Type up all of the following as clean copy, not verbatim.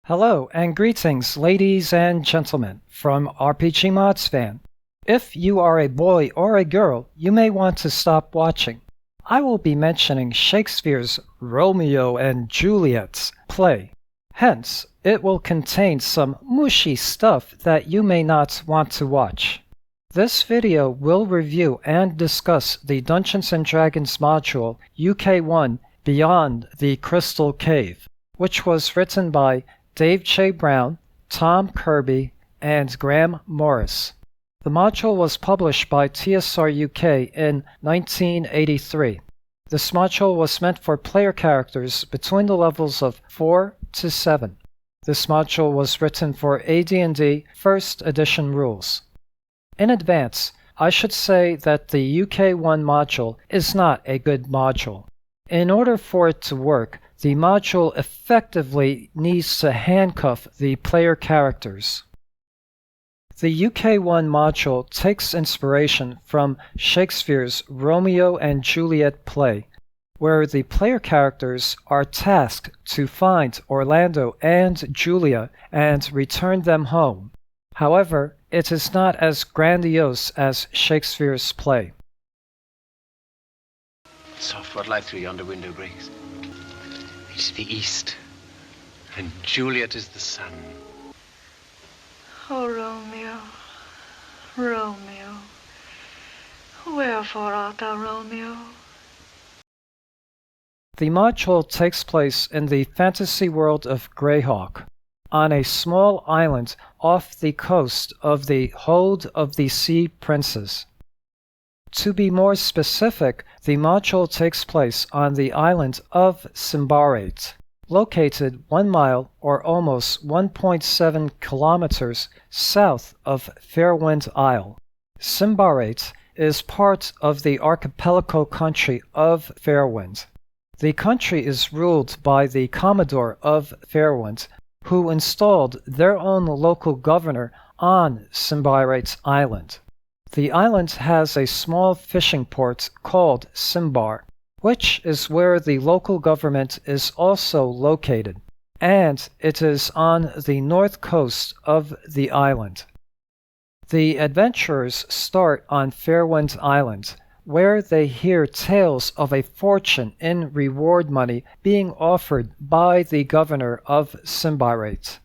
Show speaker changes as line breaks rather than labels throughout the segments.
Hello and greetings, ladies and gentlemen, from RPGmodsFan. If you are a boy or a girl, you may want to stop watching. I will be mentioning Shakespeare's Romeo and Juliet's play. Hence, it will contain some mushy stuff that you may not want to watch. This video will review and discuss the Dungeons & Dragons module UK1 Beyond the Crystal Cave, which was written by Dave J. Brown, Tom Kirby, and Graeme Morris. The module was published by TSR UK in 1983. This module was meant for player characters between the levels of 4 to 7. This module was written for AD&D First Edition rules. In advance, I should say that the UK1 module is not a good module. In order for it to work, the module effectively needs to handcuff the player characters. The UK1 module takes inspiration from Shakespeare's Romeo and Juliet play, where the player characters are tasked to find Orlando and Julia and return them home. However, it is not as grandiose as Shakespeare's play.
Soft what light through yonder window breaks. It's the east, and Juliet is the sun.
Oh, Romeo, Romeo, wherefore art thou Romeo?
The module takes place in the fantasy world of Greyhawk, on a small island off the coast of the Hold of the Sea Princes. To be more specific, the module takes place on the island of Symbarate, located 1 mile or almost 1.7 kilometers south of Fairwind Isle. Symbarate is part of the archipelago country of Fairwind. The country is ruled by the Commodore of Fairwind, who installed their own local governor on Symbarate Island. The island has a small fishing port called Symbar, which is where the local government is also located, and it is on the north coast of the island. The adventurers start on Fairwind Island, where they hear tales of a fortune in reward money being offered by the governor of Symbarate.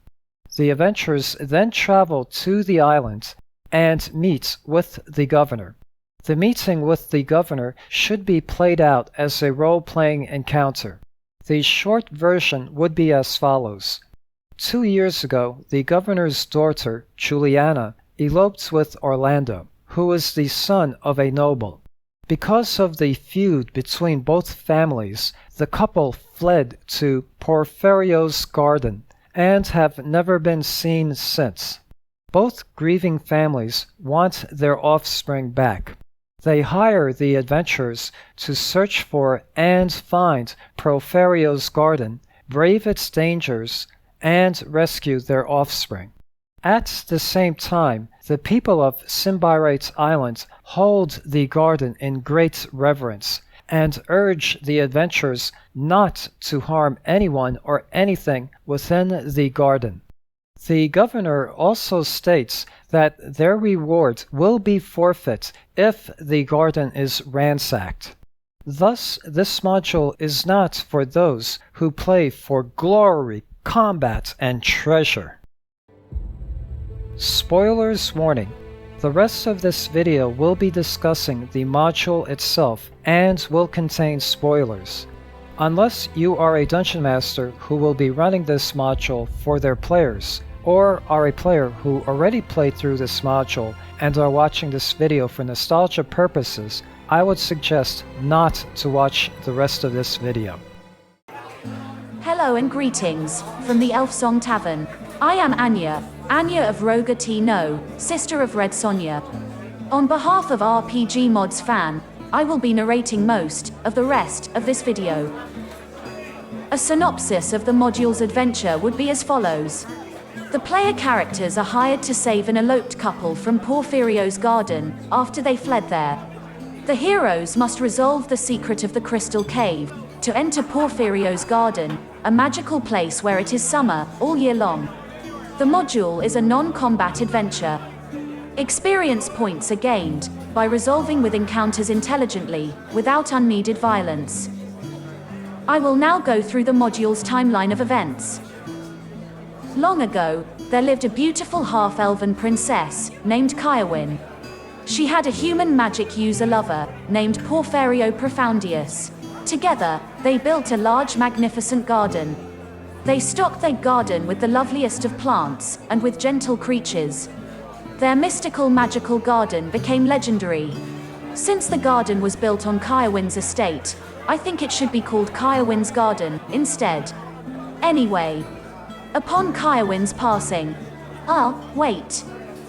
The adventurers then travel to the island and meet with the governor. The meeting with the governor should be played out as a role-playing encounter. The short version would be as follows. 2 years ago, the governor's daughter, Juliana, eloped with Orlando, who is the son of a noble. Because of the feud between both families, the couple fled to Porphyrios Garden and have never been seen since. Both grieving families want their offspring back. They hire the adventurers to search for and find Porphyrios Garden, brave its dangers, and rescue their offspring. At the same time, the people of Symbarate Island hold the garden in great reverence and urge the adventurers not to harm anyone or anything within the garden. The governor also states that their reward will be forfeit if the garden is ransacked. Thus, this module is not for those who play for glory, combat, and treasure. Spoilers warning. The rest of this video will be discussing the module itself and will contain spoilers. Unless you are a dungeon master who will be running this module for their players, or are a player who already played through this module and are watching this video for nostalgia purposes, I would suggest not to watch the rest of this video.
Hello and greetings from the Elf Song Tavern. I am Anya of Roga T No, sister of Red Sonja. On behalf of RPGmodsFan, I will be narrating most of the rest of this video. A synopsis of the module's adventure would be as follows. The player characters are hired to save an eloped couple from Porphyrios Garden after they fled there. The heroes must resolve the secret of the Crystal Cave, to enter Porphyro's garden, a magical place where it is summer, all year long. The module is a non-combat adventure. Experience points are gained by resolving with encounters intelligently, without unneeded violence. I will now go through the module's timeline of events. Long ago, there lived a beautiful half-elven princess, named Kirby. She had a human magic user lover, named Porphyro Profundius. Together, they built a large magnificent garden. They stocked their garden with the loveliest of plants, and with gentle creatures. Their mystical magical garden became legendary. Since the garden was built on Kirby's estate, I think it should be called Kirby's Garden, instead. Anyway, upon Kirby's passing... wait.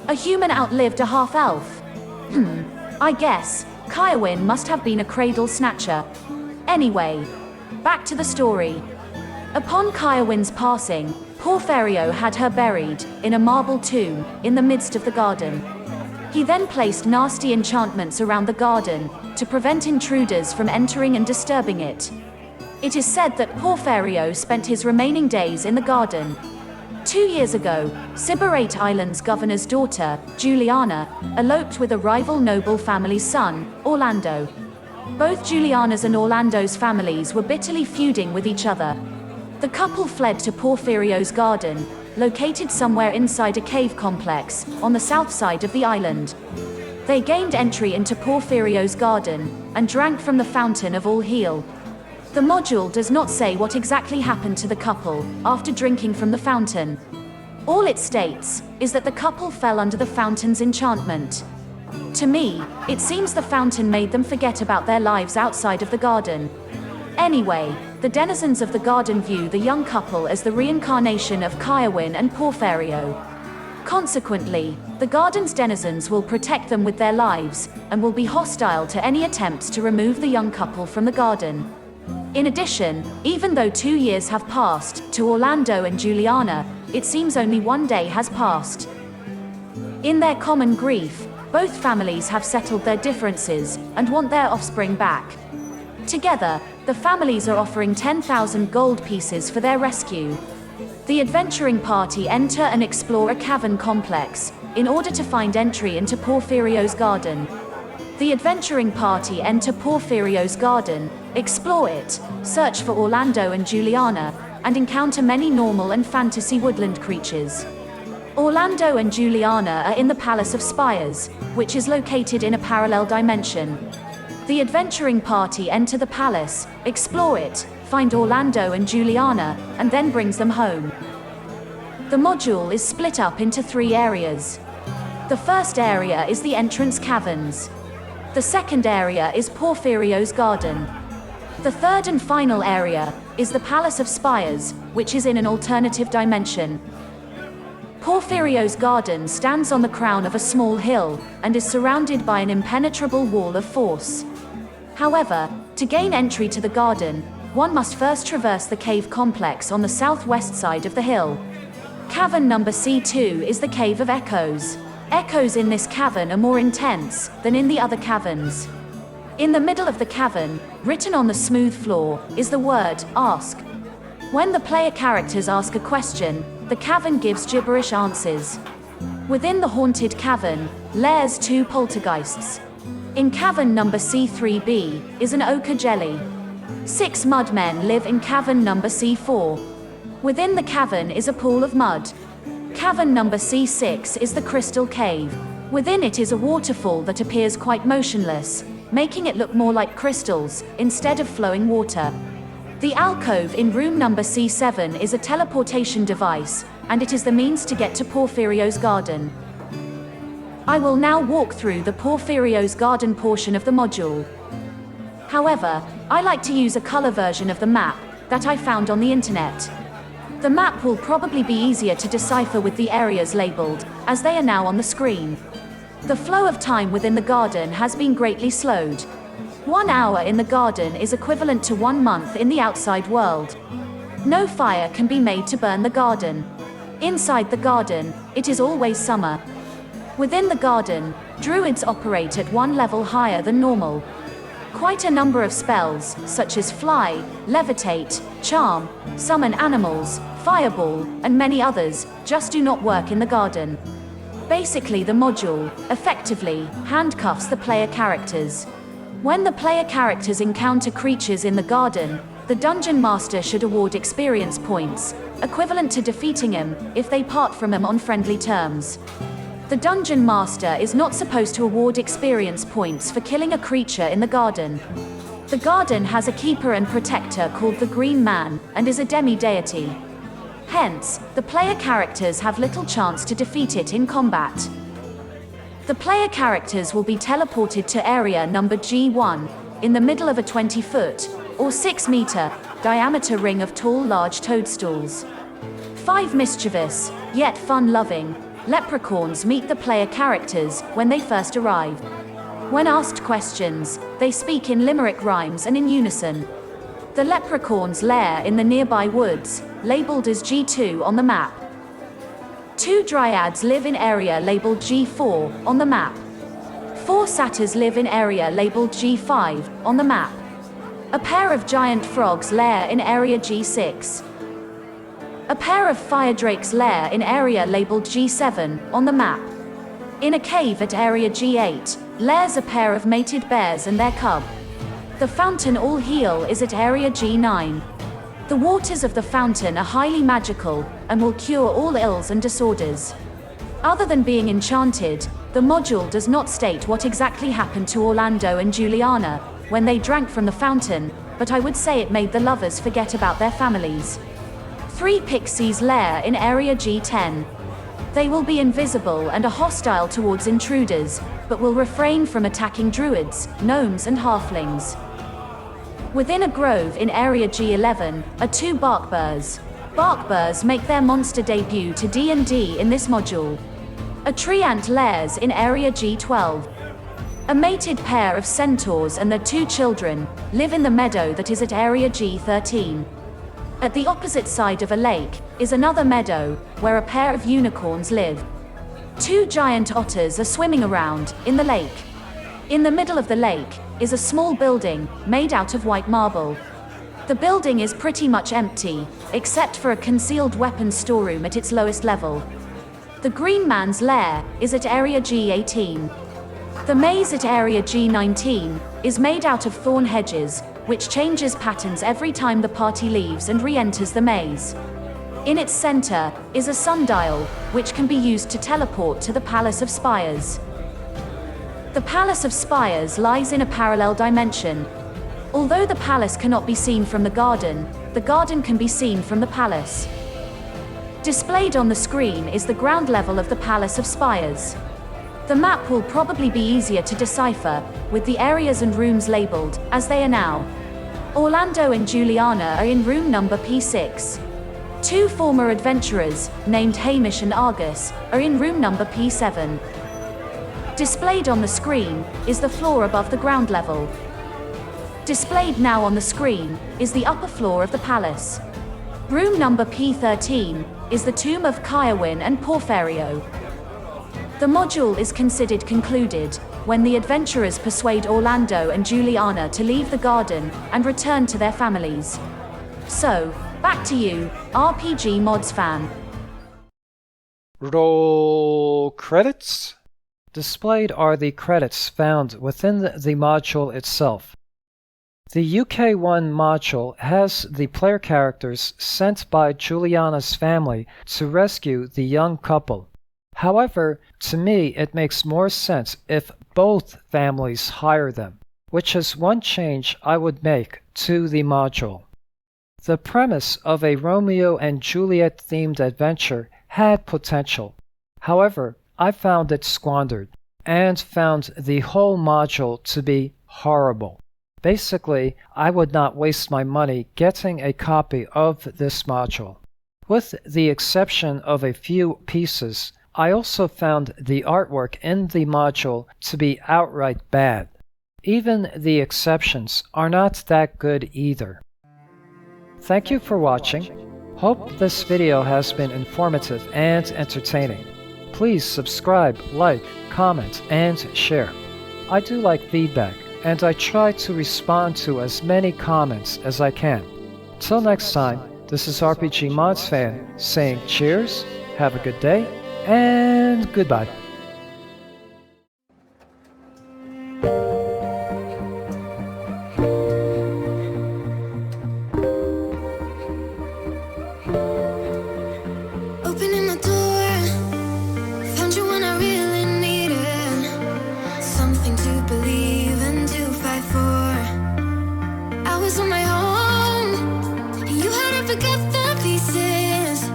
A human outlived a half-elf? I guess, Kirby must have been a cradle snatcher. Anyway, back to the story. Upon Kirby's passing, Porphyro had her buried, in a marble tomb, in the midst of the garden. He then placed nasty enchantments around the garden, to prevent intruders from entering and disturbing it. It is said that Porphyro spent his remaining days in the garden. 2 years ago, Sybarite Island's governor's daughter, Juliana, eloped with a rival noble family's son, Orlando. Both Juliana's and Orlando's families were bitterly feuding with each other. The couple fled to Porphyro's garden, located somewhere inside a cave complex, on the south side of the island. They gained entry into Porphyro's garden, and drank from the fountain of all heal. The module does not say what exactly happened to the couple, after drinking from the fountain. All it states, is that the couple fell under the fountain's enchantment. To me, it seems the fountain made them forget about their lives outside of the garden. Anyway, the denizens of the garden view the young couple as the reincarnation of Kirby and Porphyro. Consequently, the garden's denizens will protect them with their lives, and will be hostile to any attempts to remove the young couple from the garden. In addition, even though 2 years have passed, to Orlando and Juliana, it seems only 1 day has passed. In their common grief, both families have settled their differences, and want their offspring back. Together, the families are offering 10,000 gold pieces for their rescue. The adventuring party enter and explore a cavern complex, in order to find entry into Porphyro's garden. The adventuring party enter Porphyro's garden, explore it, search for Orlando and Juliana, and encounter many normal and fantasy woodland creatures. Orlando and Juliana are in the Palace of Spires, which is located in a parallel dimension. The adventuring party enter the palace, explore it, find Orlando and Juliana, and then brings them home. The module is split up into 3 areas. The first area is the entrance caverns. The second area is Porphyro's garden. The third and final area is the Palace of Spires, which is in an alternative dimension. Porphyro's garden stands on the crown of a small hill, and is surrounded by an impenetrable wall of force. However, to gain entry to the garden, one must first traverse the cave complex on the southwest side of the hill. Cavern number C2 is the Cave of Echoes. Echoes in this cavern are more intense than in the other caverns. In the middle of the cavern, written on the smooth floor, is the word, ask. When the player characters ask a question, the cavern gives gibberish answers. Within the haunted cavern, lairs 2 poltergeists. In cavern number C3B, is an ochre jelly. 6 mudmen live in cavern number C4. Within the cavern is a pool of mud. Cavern number C6 is the crystal cave. Within it is a waterfall that appears quite motionless, making it look more like crystals, instead of flowing water. The alcove in room number C7 is a teleportation device, and it is the means to get to Porphyro's garden. I will now walk through the Porphyro's garden portion of the module. However, I like to use a color version of the map that I found on the internet. The map will probably be easier to decipher with the areas labeled, as they are now on the screen. The flow of time within the garden has been greatly slowed. 1 hour in the garden is equivalent to 1 month in the outside world. No fire can be made to burn the garden. Inside the garden, it is always summer. Within the garden, druids operate at 1 level higher than normal. Quite a number of spells, such as Fly, Levitate, Charm, Summon Animals, Fireball, and many others, just do not work in the garden. Basically, the module, effectively, handcuffs the player characters. When the player characters encounter creatures in the garden, the Dungeon Master should award experience points, equivalent to defeating them, if they part from them on friendly terms. The Dungeon Master is not supposed to award experience points for killing a creature in the garden. The garden has a keeper and protector called the Green Man, and is a demi-deity. Hence, the player characters have little chance to defeat it in combat. The player characters will be teleported to area number G1, in the middle of a 20-foot, or 6-meter, diameter ring of tall, large toadstools. 5 mischievous, yet fun-loving, leprechauns meet the player characters when they first arrive. When asked questions, they speak in limerick rhymes and in unison. The leprechauns lair in the nearby woods, labeled as G2 on the map. 2 dryads live in area labeled G4 on the map. 4 satyrs live in area labeled G5 on the map. A pair of giant frogs lair in area G6. A pair of fire drakes lair in area labeled G7 on the map. In a cave at area G8, lairs a pair of mated bears and their cub. The fountain All Heal is at area G9. The waters of the fountain are highly magical, and will cure all ills and disorders. Other than being enchanted, the module does not state what exactly happened to Orlando and Juliana when they drank from the fountain, but I would say it made the lovers forget about their families. 3 pixies lair in area G10. They will be invisible and are hostile towards intruders, but will refrain from attacking druids, gnomes and halflings. Within a grove in area G11 are 2 barkburs. Barkburs make their monster debut to D&D in this module. A treant lairs in area G12. A mated pair of centaurs and their 2 children live in the meadow that is at area G13. At the opposite side of a lake is another meadow where a pair of unicorns live. 2 giant otters are swimming around in the lake. In the middle of the lake is a small building made out of white marble. The building is pretty much empty, except for a concealed weapons storeroom at its lowest level. The Green Man's lair is at area G18. The maze at area G19 is made out of thorn hedges, which changes patterns every time the party leaves and re-enters the maze. In its center is a sundial, which can be used to teleport to the Palace of Spires. The Palace of Spires lies in a parallel dimension. Although the palace cannot be seen from the garden can be seen from the palace. Displayed on the screen is the ground level of the Palace of Spires. The map will probably be easier to decipher, with the areas and rooms labeled, as they are now. Orlando and Juliana are in room number P6. 2 former adventurers, named Hamish and Argus, are in room number P7. Displayed on the screen is the floor above the ground level. Displayed now on the screen is the upper floor of the palace. Room number P13 is the tomb of Kaiawin and Porphyrio. The module is considered concluded when the adventurers persuade Orlando and Juliana to leave the garden and return to their families. So, back to you, RPGmodsFan.
Roll credits. Displayed are the credits found within the module itself. The UK1 module has the player characters sent by Juliana's family to rescue the young couple. However, to me it makes more sense if both families hire them, which is one change I would make to the module. The premise of a Romeo and Juliet themed adventure had potential. However, I found it squandered, and found the whole module to be horrible. Basically, I would not waste my money getting a copy of this module. With the exception of a few pieces, I also found the artwork in the module to be outright bad. Even the exceptions are not that good either. Thank you for watching. Hope this video has been informative and entertaining. Please subscribe, like, comment, and share. I do like feedback. and I try to respond to as many comments as I can. Till next time, this is RPGmodsFan saying cheers, have a good day, and goodbye.
Opening the door, found you when I really needed something to believe and to fight for. I was on my own, and you hadn't forgot the pieces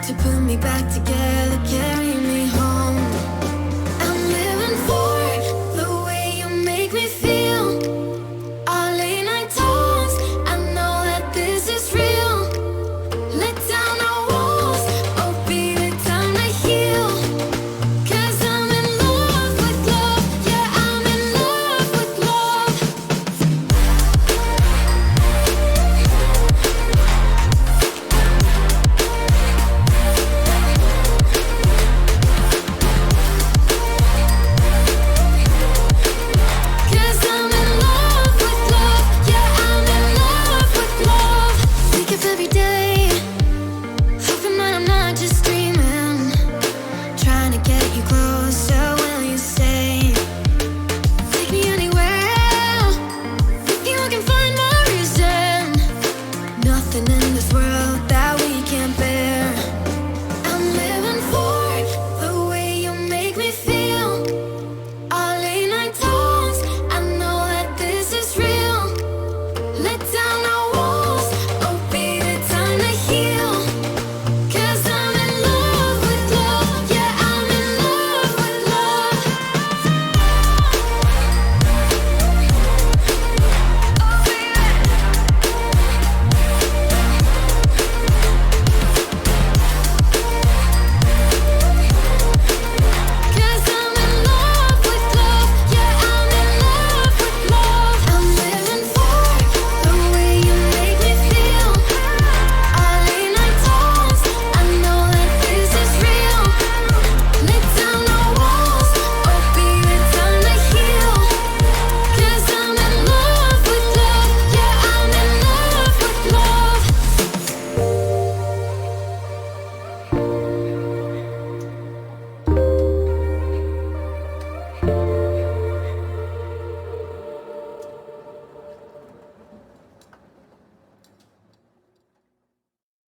to put me back together.